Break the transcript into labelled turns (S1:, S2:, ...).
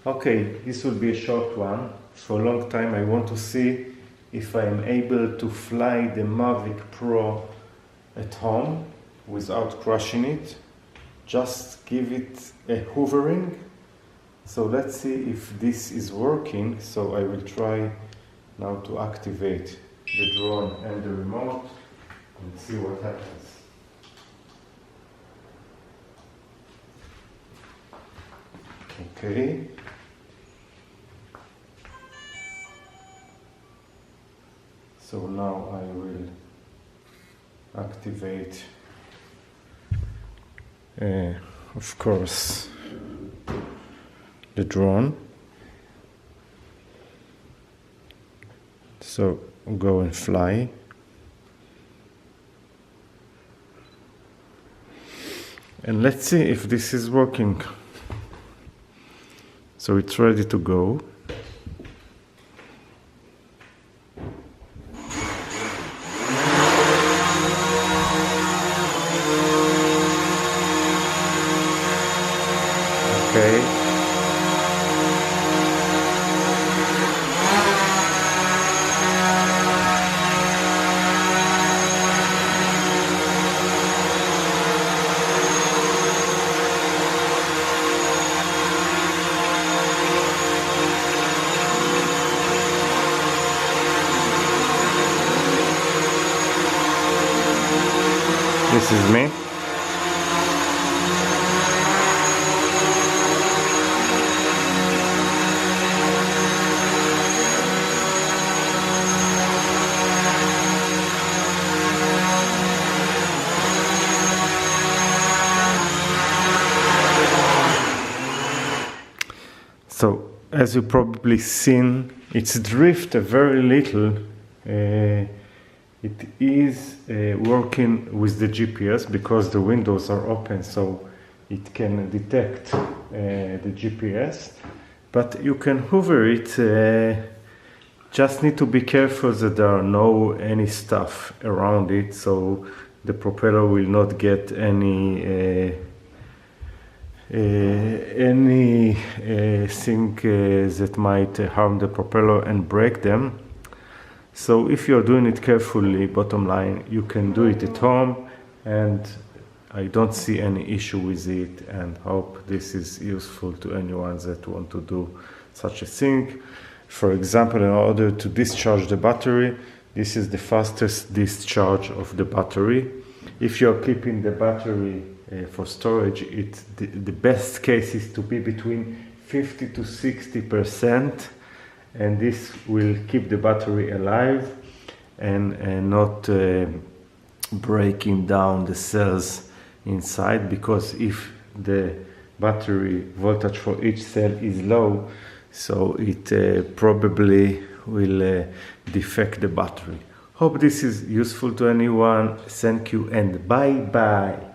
S1: Okay, this will be a short one. For a long time I want to see if I am able to fly the Mavic Pro at home without crushing it. Just give it a hoovering. So let's see if this is working. So I will try now to activate the drone and the remote and see what happens. Okay. So now I will activate, of course, the drone. So go and fly. And let's see if this is working. So it's ready to go. Okay. This is me. So, as you probably seen, it's drifted very little. It is working with the GPS because the windows are open, so it can detect the GPS. But you can hover it. Just need to be careful that there are any stuff around it, so the propeller will not get anything that might harm the propeller and break them. So if you're doing it carefully, bottom line, you can do it at home, and I don't see any issue with it, and hope this is useful to anyone that want to do such a thing. For example, in order to discharge the battery, this is the fastest discharge of the battery. If you're keeping the battery for storage, the best case is to be between 50 to 60%. And this will keep the battery alive and not breaking down the cells inside, because if the battery voltage for each cell is low, so it probably will defect the battery. Hope this is useful to anyone. Thank you and bye bye.